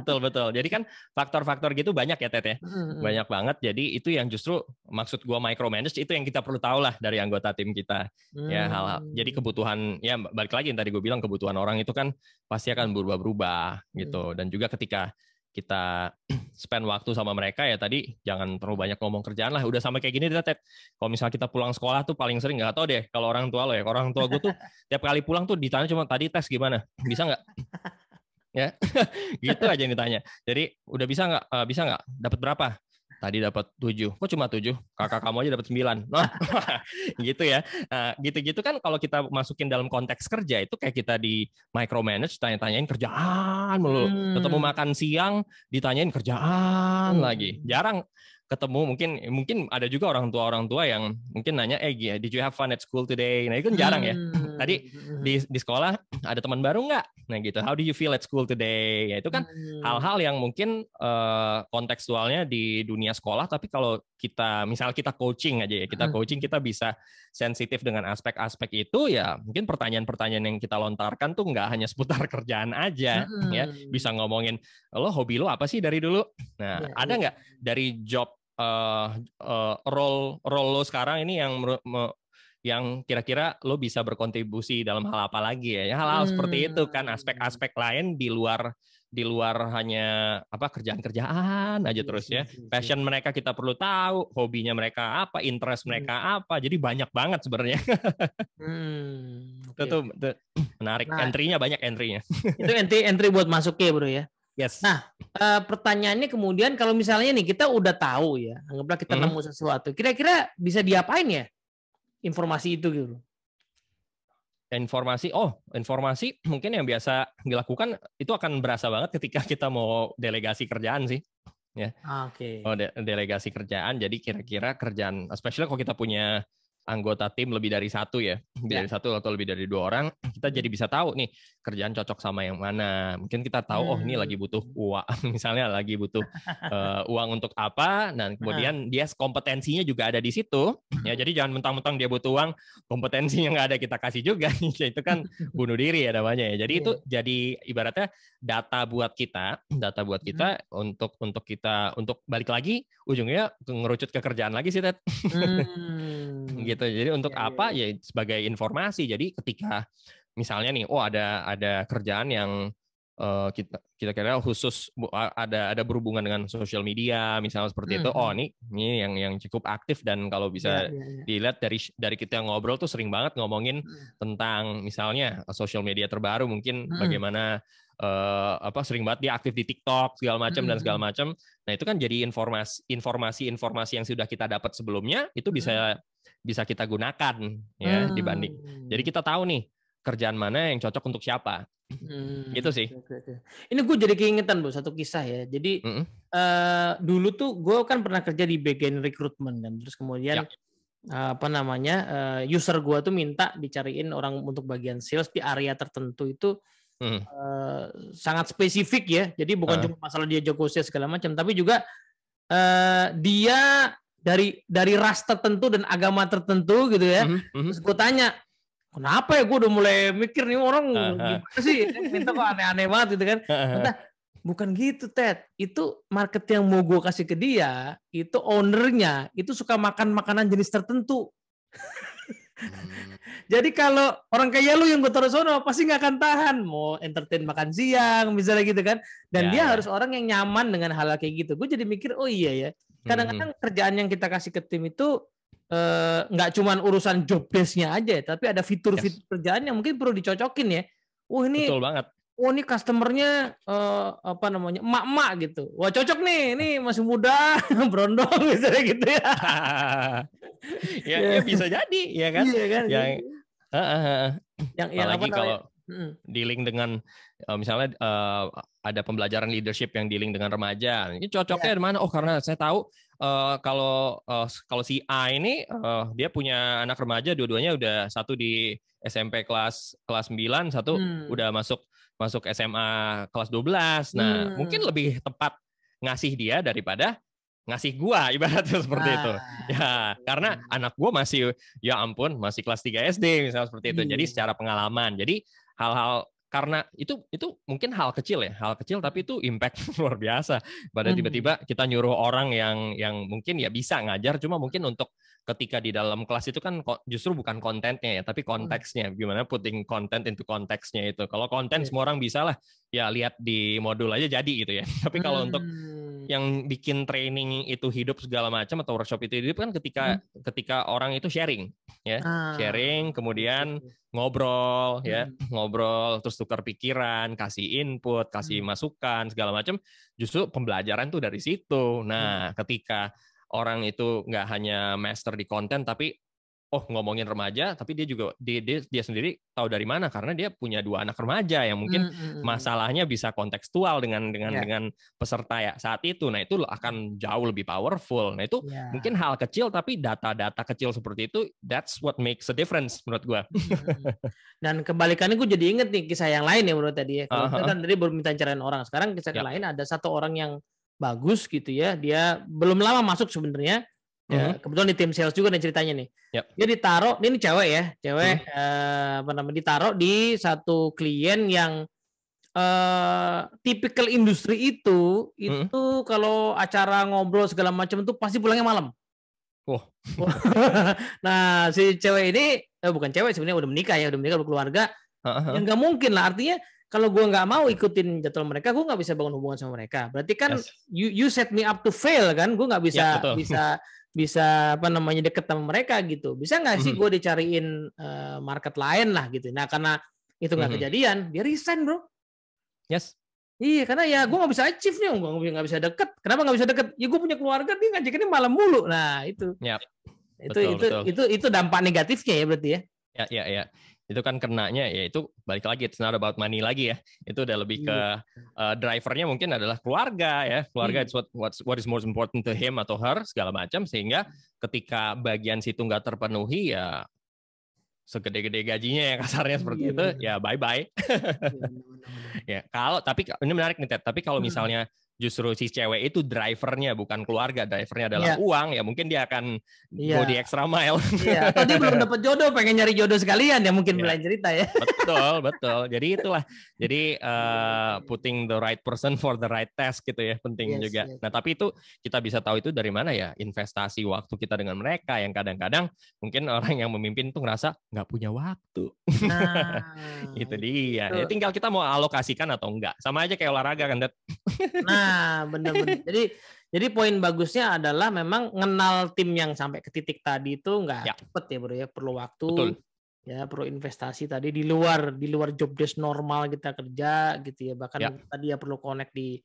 Betul. Jadi kan faktor-faktor gitu banyak ya Ted ya. Banyak banget. Jadi itu yang justru maksud gua micromanage itu yang kita perlu tahu lah dari anggota tim kita. Ya hal-hal. Jadi kebutuhan ya balik lagi yang tadi gue bilang kebutuhan orang itu kan pasti akan berubah-berubah gitu. Dan juga ketika kita spend waktu sama mereka ya tadi jangan terlalu banyak ngomong kerjaan lah. Udah sampai kayak gini Ted. Kalau misalnya kita pulang sekolah tuh paling sering nggak tahu deh kalau orang tua lo ya. Orang tua gue tuh tiap kali pulang tuh ditanya cuma tadi tes gimana? Bisa nggak? Ya gitu aja yang ditanya. Jadi udah bisa nggak dapat berapa tadi? Dapat 7. Kok cuma 7? Kakak kamu aja dapat 9. Nah, gitu ya. Nah, gitu-gitu kan kalau kita masukin dalam konteks kerja itu kayak kita di micromanage, tanya-tanyain kerjaan mulu. Ketemu makan siang ditanyain kerjaan lagi. Jarang ketemu, mungkin ada juga orang tua yang mungkin nanya did you have fun at school today? Nah itu kan jarang ya. Tadi di sekolah ada teman baru nggak? Nah gitu, how do you feel at school today? Ya itu kan hal-hal yang mungkin kontekstualnya di dunia sekolah, tapi kalau misalnya kita coaching aja ya, kita bisa sensitif dengan aspek-aspek itu ya. Mungkin pertanyaan-pertanyaan yang kita lontarkan tuh nggak hanya seputar kerjaan aja ya, bisa ngomongin hobi lo apa sih dari dulu. Nah ada nggak dari job role lo sekarang ini yang kira-kira lo bisa berkontribusi dalam hal apa lagi ya? Hal-hal seperti itu kan, aspek-aspek lain di luar hanya kerjaan-kerjaan aja terus ya. Passion mereka kita perlu tahu, hobinya mereka apa, interest mereka apa. Jadi banyak banget sebenarnya. Itu menarik. Nah, entry-nya banyak entry-nya. Itu entry buat masuk ya bro ya. Yes. Nah, pertanyaannya kemudian kalau misalnya nih kita udah tahu ya, anggaplah kita nemu sesuatu, kira-kira bisa diapain ya informasi itu gitu? Informasi mungkin yang biasa dilakukan itu akan berasa banget ketika kita mau delegasi kerjaan sih. Ya. Oke. Delegasi kerjaan, jadi kira-kira kerjaan, especially kalau kita punya anggota tim lebih dari satu ya, dari satu atau lebih dari 2 orang, kita jadi bisa tahu nih kerjaan cocok sama yang mana. Mungkin kita tahu ini lagi butuh uang, misalnya lagi butuh uang untuk apa, dan kemudian dia kompetensinya juga ada di situ. Ya, jadi jangan mentang-mentang dia butuh uang, kompetensinya nggak ada kita kasih juga. Itu kan bunuh diri ya namanya ya. Jadi itu jadi ibaratnya data buat kita untuk balik lagi ujungnya ngerucut ke kerjaan lagi sih Ted. Gitu. Jadi untuk apa ya sebagai informasi. Jadi ketika misalnya nih ada kerjaan yang kita kira khusus ada berhubungan dengan sosial media misalnya seperti itu. Ini yang cukup aktif, dan kalau bisa dilihat dari kita ngobrol tuh sering banget ngomongin tentang misalnya sosial media terbaru, mungkin bagaimana sering banget dia aktif di TikTok segala macam dan segala macam. Nah, itu kan jadi informasi yang sudah kita dapat sebelumnya itu bisa kita gunakan ya dibanding. Jadi kita tahu nih kerjaan mana yang cocok untuk siapa. Gitu sih. Ini gue jadi keingetan Bu satu kisah ya. Jadi dulu tuh gue kan pernah kerja di bagian rekrutmen kan. Terus kemudian user gue tuh minta dicariin orang untuk bagian sales di area tertentu itu sangat spesifik ya. Jadi bukan cuma masalah dia jago sales segala macam, tapi juga dia dari ras tertentu dan agama tertentu gitu ya. Terus gue tanya, kenapa ya, gue udah mulai mikir nih orang gimana sih minta kok aneh-aneh banget gitu kan. Entah, bukan gitu Ted, itu market yang mau gue kasih ke dia itu ownernya itu suka makan makanan jenis tertentu. Jadi kalau orang kayak lu yang gue taruh sono pasti nggak akan tahan mau entertain makan siang misalnya gitu kan. Dan dia harus orang yang nyaman dengan hal kayak gitu. Gue jadi mikir oh iya ya. Kadang-kadang kerjaan yang kita kasih ke tim itu nggak cuman urusan job desk-nya aja, tapi ada fitur-fitur kerjaan yang mungkin perlu dicocokin ya. Oh ini betul banget. Oh ini customernya emak-emak gitu. Wah cocok nih, ini masih muda, berondong misalnya gitu ya. Ya bisa jadi ya kan. Iya kan. Yang apalagi kalau dealing dengan misalnya ada pembelajaran leadership yang dealing dengan remaja, ini cocoknya di mana? Oh karena saya tahu kalau si A ini dia punya anak remaja, dua-duanya udah satu di SMP kelas 9, satu udah masuk SMA kelas 12. Nah, mungkin lebih tepat ngasih dia daripada ngasih gua ibaratnya seperti itu. Ya, karena anak gua masih ya ampun, masih kelas 3 SD misalnya seperti itu. Jadi secara pengalaman. Jadi hal-hal karena itu mungkin hal kecil ya, hal kecil tapi itu impact luar biasa. Pada tiba-tiba kita nyuruh orang yang mungkin ya bisa ngajar, cuma mungkin untuk ketika di dalam kelas itu kan justru bukan kontennya ya, tapi konteksnya. Gimana putting content into konteksnya itu. Kalau konten semua orang bisa lah, ya lihat di modul aja jadi gitu ya. Tapi kalau untuk yang bikin training itu hidup segala macam atau workshop itu hidup kan ketika orang itu sharing ya, sharing kemudian ngobrol ya, ngobrol terus tukar pikiran, kasih input, kasih masukan segala macam, justru pembelajaran tuh dari situ. Nah, ketika orang itu nggak hanya master di konten tapi ngomongin remaja, tapi dia juga dia sendiri tahu dari mana karena dia punya 2 anak remaja yang mungkin masalahnya bisa kontekstual dengan peserta ya saat itu. Nah, itu akan jauh lebih powerful. Nah, itu mungkin hal kecil tapi data-data kecil seperti itu, that's what makes a difference menurut gua. Dan kebalikannya gue jadi inget nih kisah yang lain ya menurut tadi ya. Kalau kita kan tadi baru minta carain orang, sekarang kisah lain ada satu orang yang bagus gitu ya. Dia belum lama masuk sebenarnya. Ya, kebetulan di tim sales juga nih ceritanya nih. Dia ditaruh, ini cewek ya, ditaruh di satu klien yang tipikal industri itu kalau acara ngobrol segala macam itu pasti pulangnya malam. Nah, si cewek ini bukan cewek sebenarnya, udah menikah berkeluarga. Ya nggak mungkin lah, artinya kalau gue nggak mau ikutin jadwal mereka, gue nggak bisa bangun hubungan sama mereka. Berarti kan you set me up to fail kan, gue nggak bisa deket sama mereka gitu. Bisa nggak sih gue dicariin market lain lah gitu. Nah, karena itu nggak kejadian, dia resign bro. Iya, karena ya gue nggak bisa achieve nih, gue nggak bisa deket. Kenapa nggak bisa deket? Ya gue punya keluarga, dia ngajakinnya malam mulu. Nah itu, itu dampak negatifnya ya berarti ya. Ya. Itu kan kenanya ya itu balik lagi, it's not about money lagi ya. Itu udah lebih ke drivernya mungkin adalah keluarga ya. Keluarga it's what is most important to him atau her segala macam, sehingga ketika bagian situ nggak terpenuhi ya segede-gede gajinya ya kasarnya seperti itu ya bye-bye. Ya, tapi ini menarik nih Ted, tapi kalau misalnya justru si cewek itu drivernya bukan keluarga, drivernya adalah uang, ya mungkin dia akan go the extra mile. Iya, atau dia belum dapat jodoh, pengen nyari jodoh sekalian ya mungkin belain cerita ya. Betul. Jadi itulah. Jadi putting the right person for the right task gitu ya, penting juga. Nah, tapi itu kita bisa tahu itu dari mana ya? Investasi waktu kita dengan mereka yang kadang-kadang mungkin orang yang memimpin tuh ngerasa nggak punya waktu. Nah, itu dia. Ya, tinggal kita mau alokasikan atau enggak. Sama aja kayak olahraga kan, Dad. Nah, benar-benar. Jadi poin bagusnya adalah memang ngenal tim yang sampai ke titik tadi itu nggak cepet ya bro ya, perlu waktu. Betul. Ya perlu investasi tadi di luar job desk normal kita kerja gitu ya, bahkan tadi ya perlu connect di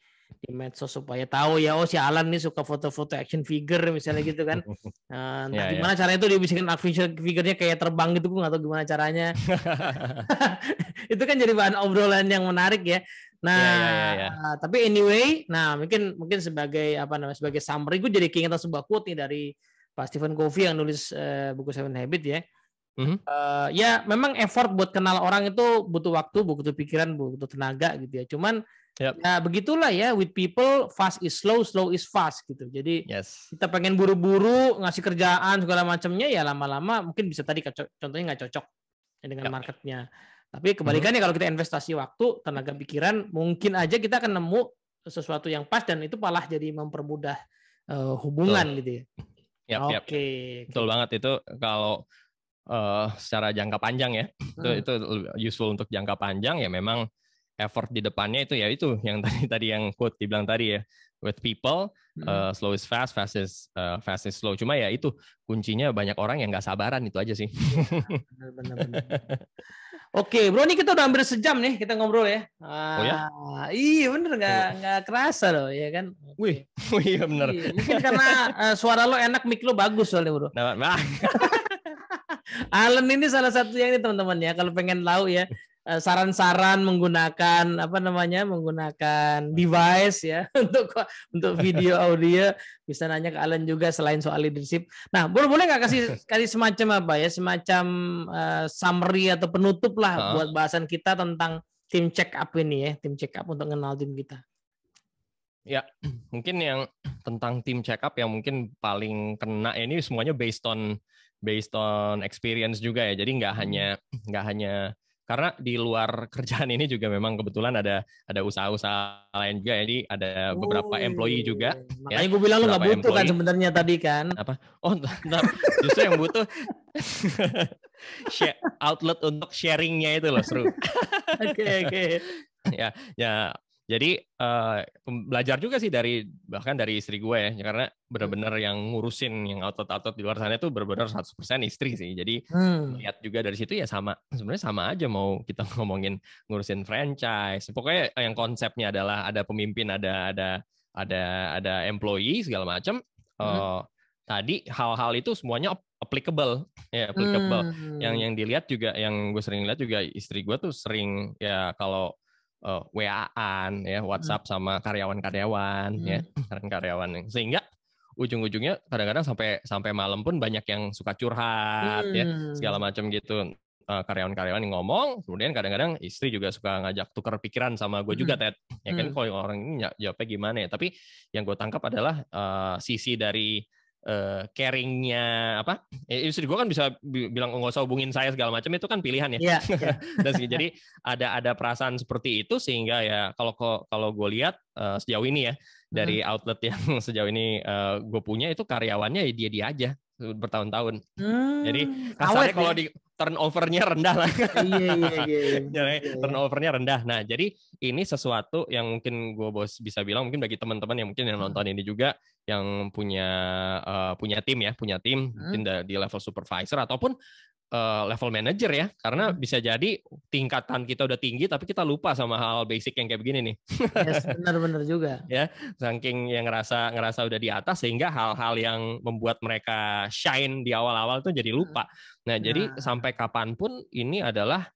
medsos supaya tahu ya si Alan nih suka foto-foto action figure misalnya gitu kan. Nah, gimana caranya itu dia bisikin action figurnya kayak terbang gitu, gue nggak tahu gimana caranya. Itu kan jadi bahan obrolan yang menarik ya. Nah, tapi anyway, nah mungkin sebagai sebagai summary, gue jadi keingetan sebuah quote nih dari Pak Stephen Covey yang nulis buku Seven Habits ya. Ya memang effort buat kenal orang itu butuh waktu, butuh pikiran, butuh tenaga gitu ya. Cuman ya begitulah ya, with people fast is slow, slow is fast gitu. Jadi kita pengen buru-buru ngasih kerjaan segala macamnya ya lama-lama mungkin bisa tadi contohnya nggak cocok dengan marketnya. Tapi kebalikannya kalau kita investasi waktu, tenaga pikiran, mungkin aja kita akan nemu sesuatu yang pas dan itu malah jadi mempermudah hubungan gitu ya. Betul banget itu kalau secara jangka panjang ya. Itu useful untuk jangka panjang ya, memang effort di depannya itu ya itu yang tadi yang quote dibilang tadi ya. With people, slow is fast, fast is slow. Cuma ya itu kuncinya banyak orang yang nggak sabaran, itu aja sih. Benar. Oke, bro, ini kita udah hampir sejam nih kita ngobrol ya. Iya bener, nggak kerasa loh ya kan. Wih, iya bener. Mungkin karena suara lo enak, mic lo bagus soalnya bro. Nah. Alan ini salah satunya ini teman-teman ya. Kalau pengen tahu ya saran-saran menggunakan menggunakan device ya untuk video audio, bisa nanya ke Alan juga selain soal leadership. Nah, boleh nggak kasih semacam summary atau penutup lah buat bahasan kita tentang tim check up ini ya, tim check up untuk kenal tim kita. Ya, mungkin yang tentang tim check up yang mungkin paling kena ini semuanya based on experience juga ya. Jadi nggak hanya karena di luar kerjaan ini juga memang kebetulan ada usaha-usaha lain juga. Jadi ada beberapa employee juga. Makanya gue bilang lu nggak butuh kan sebenarnya tadi kan. Apa? Oh, justru yang butuh outlet untuk sharingnya itu loh, seru. Oke. Ya. Jadi belajar juga sih bahkan dari istri gue ya, karena benar-benar yang ngurusin yang outlet di luar sana itu benar-benar 100% istri sih. Jadi lihat juga dari situ ya sebenarnya sama aja mau kita ngomongin ngurusin franchise. Pokoknya yang konsepnya adalah ada pemimpin, ada employee segala macam. Tadi hal-hal itu semuanya applicable. Yang dilihat juga, yang gue sering lihat juga istri gue tuh sering ya kalau WA-an ya, WhatsApp sama karyawan-karyawan ya, karyawan, sehingga ujung-ujungnya kadang-kadang sampai malam pun banyak yang suka curhat ya, segala macam gitu. Karyawan-karyawan yang ngomong, kemudian kadang-kadang istri juga suka ngajak tukar pikiran sama gue juga, Ted. Ya kan, kalau orang ini jawabnya gimana ya, tapi yang gue tangkap adalah sisi dari caringnya apa? Istri gue kan bisa bilang nggak usah hubungin saya segala macam, itu kan pilihan ya. Yeah. Jadi ada perasaan seperti itu, sehingga ya kalau gue lihat sejauh ini ya dari outlet yang sejauh ini gue punya itu karyawannya dia aja bertahun-tahun. Jadi kasarnya kalau di turnover-nya rendah lah. Iya. Turnover-nya rendah. Nah, jadi ini sesuatu yang mungkin gue bisa bilang, mungkin bagi teman-teman yang mungkin yang nonton ini juga yang punya tim mungkin di level supervisor ataupun level manager ya, karena bisa jadi tingkatan kita udah tinggi tapi kita lupa sama hal basic yang kayak begini nih. Yes, benar-benar juga. Ya, saking yang ngerasa udah di atas, sehingga hal-hal yang membuat mereka shine di awal-awal itu jadi lupa. Nah, jadi sampai kapanpun ini adalah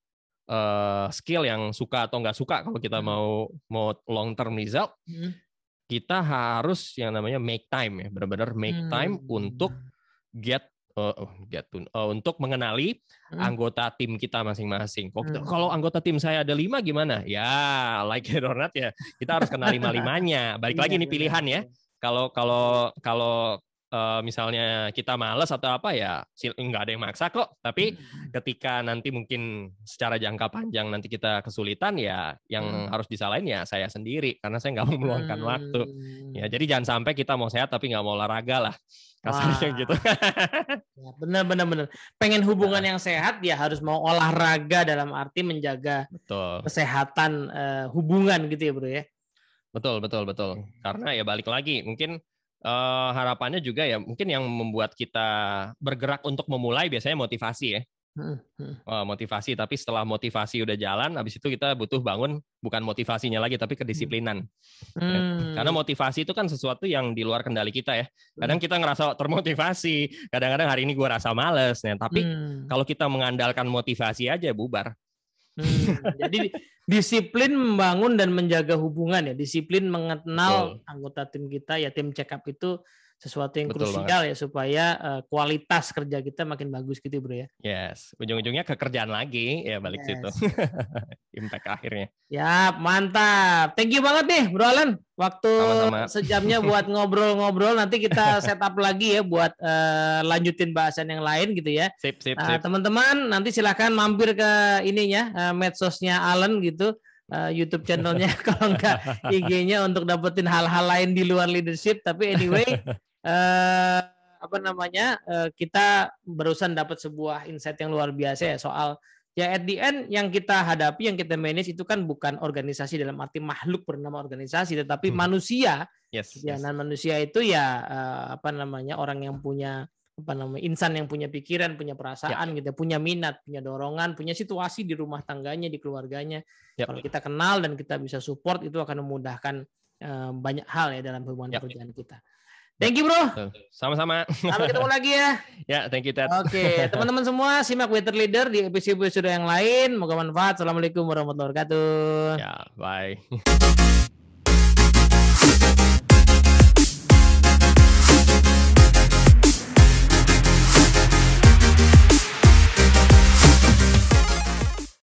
skill yang suka atau nggak suka, kalau kita mau long term result, kita harus yang namanya make time ya, benar-benar make time untuk untuk mengenali anggota tim kita masing-masing. Kalau anggota tim saya ada 5 gimana? Ya, like it or not ya, kita harus kenal 5-5-nya. Balik lagi nih pilihan ya. Kalau misalnya kita malas atau apa ya, nggak ada yang maksa kok. Tapi ketika nanti mungkin secara jangka panjang nanti kita kesulitan ya, yang harus disalahin ya saya sendiri, karena saya nggak mau meluangkan waktu. Ya, jadi jangan sampai kita mau sehat tapi nggak mau olahraga lah. Kasarnya gitu. Ya, benar. Pengen hubungan yang sehat ya harus mau olahraga, dalam arti menjaga kesehatan hubungan gitu ya, Bro ya. Betul. Karena ya balik lagi, mungkin harapannya juga ya, mungkin yang membuat kita bergerak untuk memulai biasanya motivasi ya. Motivasi, tapi setelah motivasi udah jalan, habis itu kita butuh bangun bukan motivasinya lagi tapi kedisiplinan. Karena motivasi itu kan sesuatu yang di luar kendali kita ya. Kadang kita ngerasa termotivasi, kadang-kadang hari ini gue rasa males, ya. Tapi kalau kita mengandalkan motivasi aja bubar. Jadi disiplin membangun dan menjaga hubungan ya, disiplin mengenal anggota tim kita ya, tim check up itu sesuatu yang krusial ya, supaya kualitas kerja kita makin bagus gitu, Bro ya. Yes, ujung-ujungnya ke kerjaan lagi ya, balik situ. Impact akhirnya. Ya, mantap. Thank you banget nih, Bro Alan. Waktu sejamnya buat ngobrol-ngobrol. Nanti kita set up lagi ya buat lanjutin bahasan yang lain gitu ya. Sip. Teman-teman nanti silahkan mampir ke ininya, medsosnya Alan gitu. YouTube channelnya kalau enggak IG-nya untuk dapetin hal-hal lain di luar leadership. Tapi anyway, kita barusan dapat sebuah insight yang luar biasa ya, soal ya at the end yang kita hadapi, yang kita manage itu kan bukan organisasi dalam arti makhluk bernama organisasi, tetapi manusia. Dan manusia itu ya orang yang punya insan yang punya pikiran, punya perasaan gitu, punya minat, punya dorongan, punya situasi di rumah tangganya, di keluarganya. Kalau kita kenal dan kita bisa support, itu akan memudahkan banyak hal ya dalam hubungan pekerjaan kita. Thank you, Bro. Sama-sama. Sampai ketemu lagi ya. Ya, thank you, Ted. Oke, teman-teman semua, simak Better Leader di episode yang lain. Moga manfaat. Assalamualaikum warahmatullahi wabarakatuh. Ya, bye.